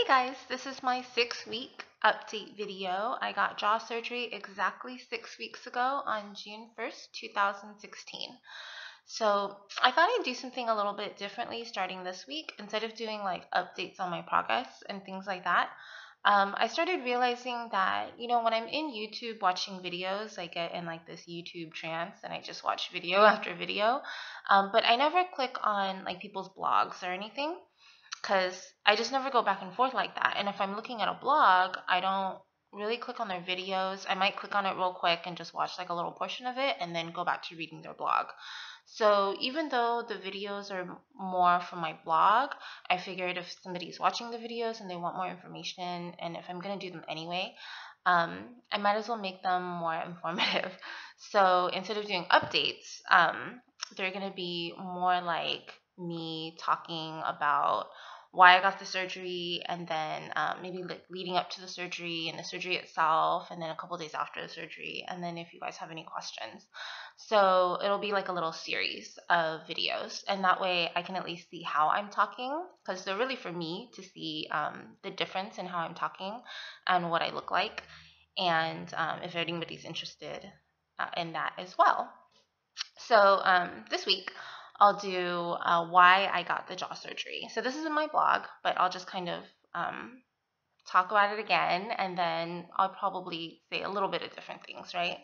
Hey guys, this is my 6-week update video. I got jaw surgery exactly 6 weeks ago on June 1st, 2016. So I thought I'd do something a little bit differently starting this week. Instead of doing like updates on my progress and things like that, I started realizing that, when I'm in YouTube watching videos, I get in like this YouTube trance and I just watch video after video. But I never click on like people's blogs or anything, because I just never go back and forth like that. And if I'm looking at a blog, I don't really click on their videos. I might click on it real quick and just watch like a little portion of it and then go back to reading their blog. So even though the videos are more from my blog, I figured if somebody's watching the videos and they want more information, and if I'm going to do them anyway, I might as well make them more informative. So instead of doing updates, they're going to be more like me talking about why I got the surgery, and then maybe like leading up to the surgery and the surgery itself, and then a couple days after the surgery, and then if you guys have any questions. So it'll be like a little series of videos, and that way I can at least see how I'm talking, because they're really for me to see the difference in how I'm talking and what I look like, and if anybody's interested in that as well. So this week I'll do why I got the jaw surgery. So this is in my blog, but I'll just kind of talk about it again, and then I'll probably say a little bit of different things, right?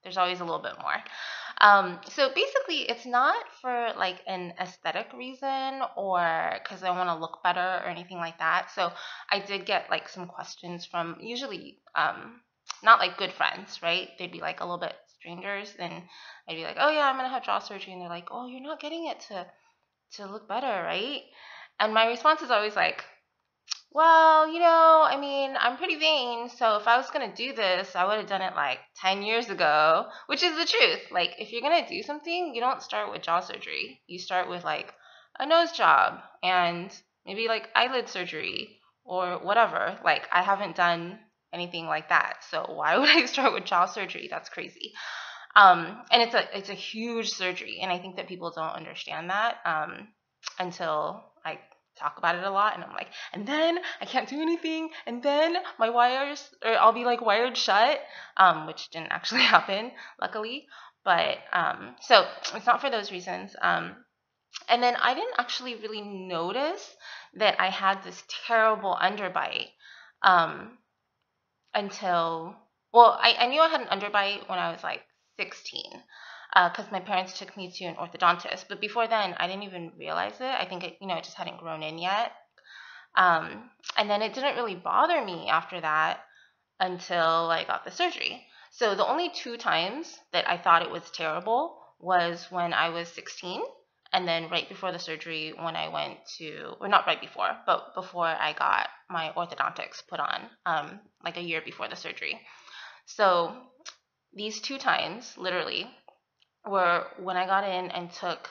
There's always a little bit more. So basically, it's not for like an aesthetic reason or because I want to look better or anything like that. So I did get like some questions from usually not like good friends, right? They'd be like a little bit strangers, and I'd be like, oh yeah, I'm gonna have jaw surgery, and they're like, oh, you're not getting it to look better, right? And my response is always like, well, I mean, I'm pretty vain, so if I was gonna do this, I would have done it like 10 years ago, which is the truth. Like, if you're gonna do something, you don't start with jaw surgery. You start with like a nose job and maybe like eyelid surgery or whatever. Like, I haven't done anything like that, so why would I start with jaw surgery? That's crazy. And it's a huge surgery, and I think that people don't understand that until I talk about it a lot, and I'm like, and then I can't do anything, and then my wires, or I'll be like wired shut, which didn't actually happen, luckily. But so it's not for those reasons. And then I didn't actually really notice that I had this terrible underbite until, well, I knew I had an underbite when I was like 16, because my parents took me to an orthodontist. But before then, I didn't even realize it. I think it just hadn't grown in yet. And then it didn't really bother me after that until I got the surgery. So the only 2 times that I thought it was terrible was when I was 16, and then right before the surgery when I went to, or not right before, but before I got my orthodontics put on, like a year before the surgery. So these 2 times, literally, were when I got in and took,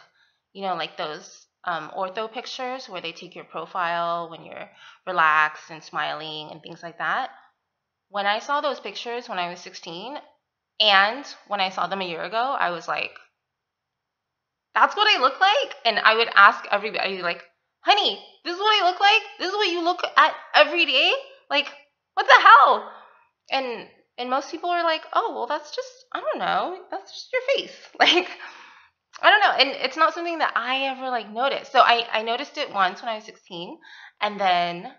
like those ortho pictures where they take your profile when you're relaxed and smiling and things like that. When I saw those pictures when I was 16 and when I saw them a year ago, I was like, that's what I look like? And I would ask everybody, like, honey, this is what I look like? This is what you look at every day? Like, what the hell? And most people are like, oh, well, that's just, I don't know, that's just your face. Like, I don't know. And it's not something that I ever like noticed. So I noticed it once when I was 16, and then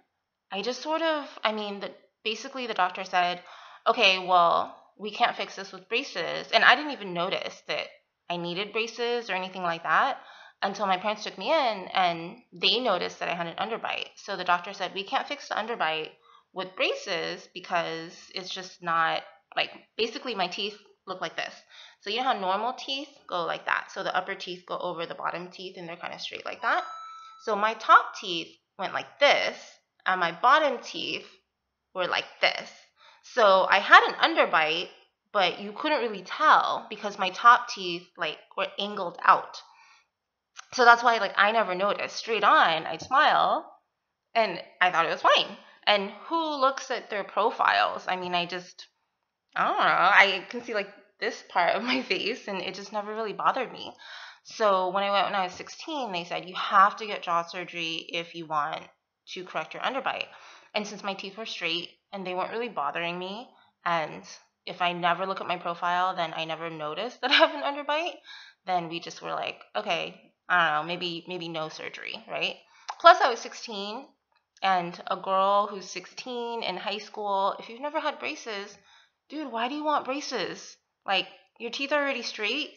I just sort of, basically the doctor said, okay, well, we can't fix this with braces. And I didn't even notice that I needed braces or anything like that until my parents took me in and they noticed that I had an underbite. So the doctor said, we can't fix the underbite with braces because it's just not, like, basically my teeth look like this. So you know how normal teeth go like that? So the upper teeth go over the bottom teeth and they're kind of straight like that. So my top teeth went like this and my bottom teeth were like this. So I had an underbite, but you couldn't really tell because my top teeth like were angled out. So that's why like I never noticed. Straight on, I'd smile and I thought it was fine. And who looks at their profiles? I don't know. I can see like this part of my face and it just never really bothered me. So when I went when I was 16, they said you have to get jaw surgery if you want to correct your underbite. And since my teeth were straight and they weren't really bothering me, and if I never look at my profile, then I never noticed that I have an underbite, then we just were like, okay, I don't know, maybe no surgery, right? Plus I was 16, and a girl who's 16 in high school, if you've never had braces, dude, why do you want braces? Like, your teeth are already straight.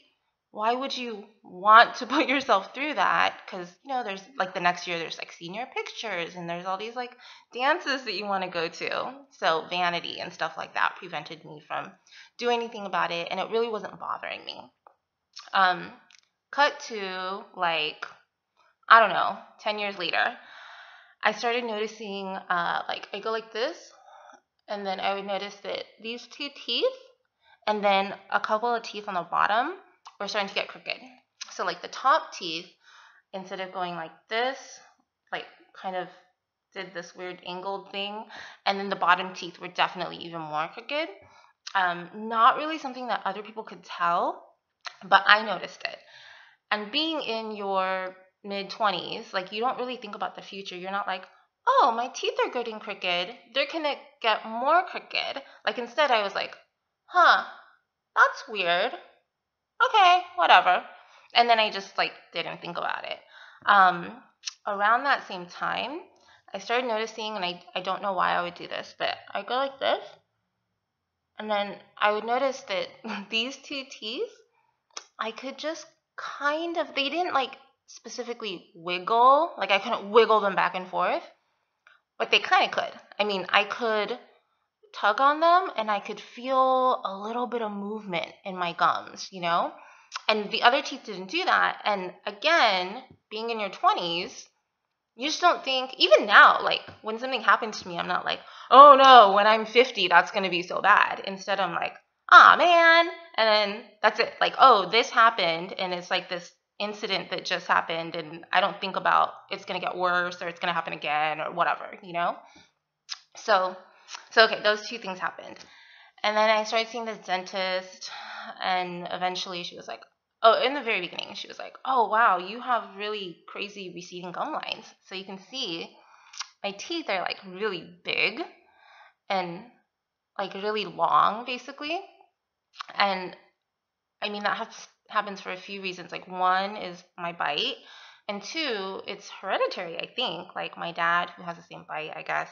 Why would you want to put yourself through that? Because, there's like the next year, there's like senior pictures and there's all these like dances that you want to go to. So vanity and stuff like that prevented me from doing anything about it. And it really wasn't bothering me. Cut to like, I don't know, 10 years later, I started noticing like I go like this, and then I would notice that these two teeth and then a couple of teeth on the bottom were starting to get crooked. So like the top teeth, instead of going like this, like kind of did this weird angled thing, and then the bottom teeth were definitely even more crooked. Not really something that other people could tell, but I noticed it. And being in your mid-20s, like you don't really think about the future. You're not like, oh, my teeth are getting crooked, they're gonna get more crooked. Like instead I was like, huh, that's weird. Okay, whatever. And then I just like didn't think about it. Around that same time, I started noticing, and I don't know why I would do this, but I go like this, and then I would notice that these two teeth, I could just kind of, they didn't like specifically wiggle, like I couldn't wiggle them back and forth, but they kind of could. I mean, I could tug on them and I could feel a little bit of movement in my gums, and the other teeth didn't do that. And again, being in your 20s, you just don't think, even now, like when something happens to me, I'm not like, oh no, when I'm 50, that's going to be so bad. Instead, I'm like, ah, man. And then that's it. Like, oh, this happened. And it's like this incident that just happened. And I don't think about it's going to get worse or it's going to happen again or whatever, So okay, those two things happened. And then I started seeing this dentist, and eventually she was like, oh, in the very beginning, she was like, oh, wow, you have really crazy receding gum lines. So you can see my teeth are like really big and like really long, basically. And I mean, that happens for a few reasons. Like one is my bite, and two, it's hereditary, I think. Like my dad, who has the same bite, I guess,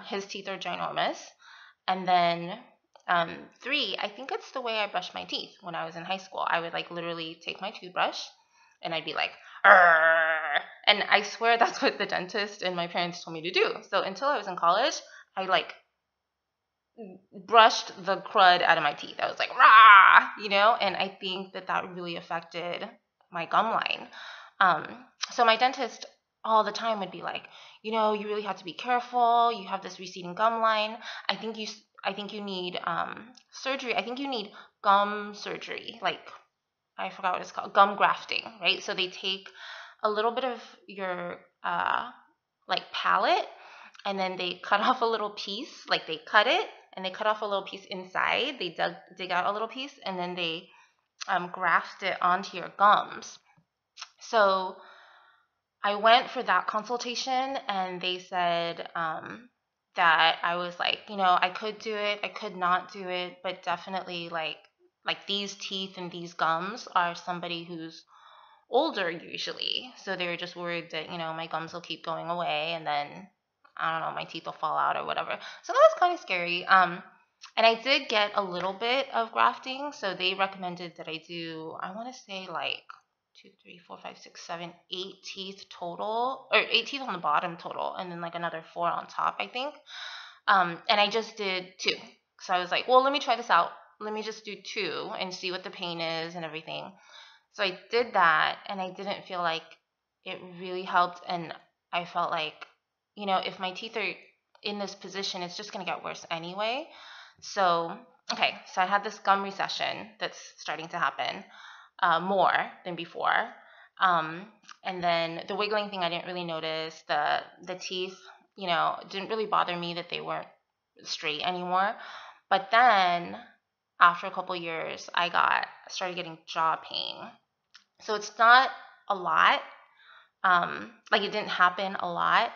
his teeth are ginormous. And then three, I think it's the way I brushed my teeth when I was in high school. I would like literally take my toothbrush and I'd be like, arr! And I swear that's what the dentist and my parents told me to do. So until I was in college, I like brushed the crud out of my teeth. I was like, rah, and I think that really affected my gum line. So my dentist all the time would be like, you really have to be careful. You have this receding gum line. I think you need surgery. I think you need gum surgery. Like, I forgot what it's called, gum grafting, right? So they take a little bit of your like palate, and then they cut off a little piece. Like they cut it and they cut off a little piece inside. They dig out a little piece, and then they graft it onto your gums. So I went for that consultation, and they said that I was like, I could do it, I could not do it, but definitely like these teeth and these gums are somebody who's older usually. So they were just worried that, my gums will keep going away, and then, I don't know, my teeth will fall out or whatever. So that was kind of scary. And I did get a little bit of grafting. So they recommended that I do, I want to say like 2, 3, 4, 5, 6, 7, 8 teeth total, or 8 teeth on the bottom total, and then like another 4 on top, I think. And I just did 2. So I was like, well, let me try this out. Let me just do 2 and see what the pain is and everything. So I did that, and I didn't feel like it really helped. And I felt like, if my teeth are in this position, it's just going to get worse anyway. So, okay, so I had this gum recession that's starting to happen more than before. And then the wiggling thing, I didn't really notice. The teeth, didn't really bother me that they weren't straight anymore. But then after a couple years, I started getting jaw pain. So it's not a lot. Like it didn't happen a lot,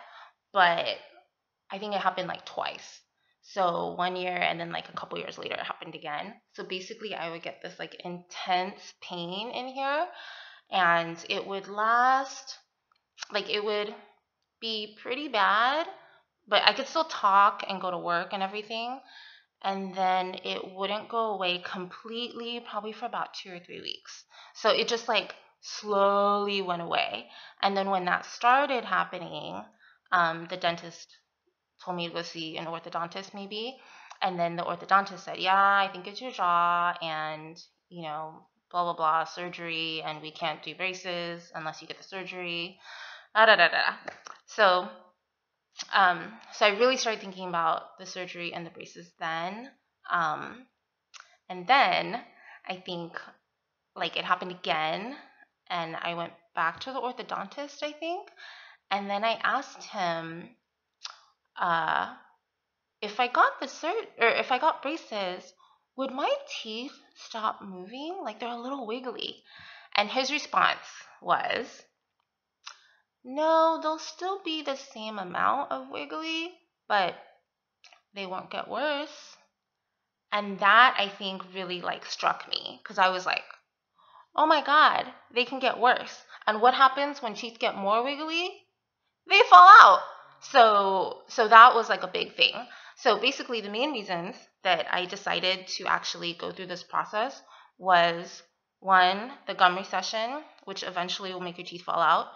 but I think it happened like twice. So 1 year and then like a couple years later it happened again. So basically I would get this like intense pain in here, and it would last, like it would be pretty bad, but I could still talk and go to work and everything. And then it wouldn't go away completely, probably for about 2 or 3 weeks. So it just like slowly went away. And then when that started happening, the dentist told me to go see an orthodontist maybe. And then the orthodontist said, yeah, I think it's your jaw, and, blah, blah, blah, surgery, and we can't do braces unless you get the surgery. Da, da, da, da. So, so I really started thinking about the surgery and the braces then. And then I think like it happened again, and I went back to the orthodontist, I think. And then I asked him, if I got if I got braces, would my teeth stop moving? Like they're a little wiggly. And his response was, no, they'll still be the same amount of wiggly, but they won't get worse. And that I think really like struck me, because I was like, oh my God, they can get worse. And what happens when teeth get more wiggly? They fall out. So that was like a big thing. So basically the main reasons that I decided to actually go through this process was, one, the gum recession, which eventually will make your teeth fall out.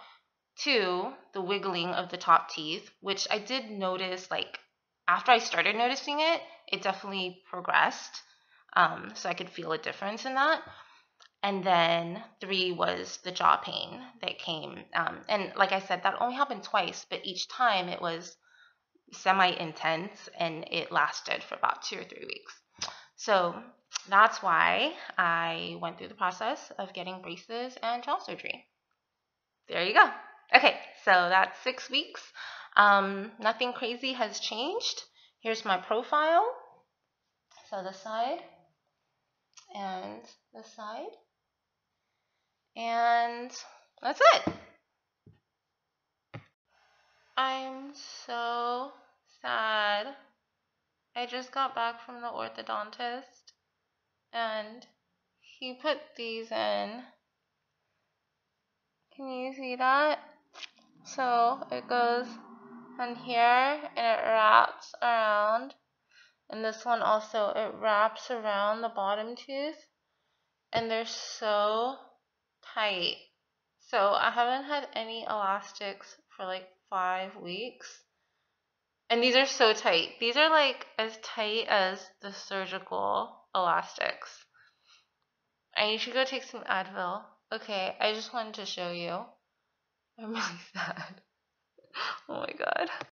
Two, the wiggling of the top teeth, which I did notice, like after I started noticing it, it definitely progressed. So I could feel a difference in that. And then three was the jaw pain that came. And like I said, that only happened twice, but each time it was semi-intense and it lasted for about 2 or 3 weeks. So that's why I went through the process of getting braces and jaw surgery. There you go. Okay, so that's 6 weeks. Nothing crazy has changed. Here's my profile. So the side and the side. And that's it. I'm so sad. I just got back from the orthodontist and he put these in. Can you see that? So it goes on here and it wraps around. And this one also, it wraps around the bottom tooth. And they're so tight. So I haven't had any elastics for like 5 weeks. And these are so tight. These are like as tight as the surgical elastics. And you should go take some Advil. Okay, I just wanted to show you. I'm really sad. Oh my God.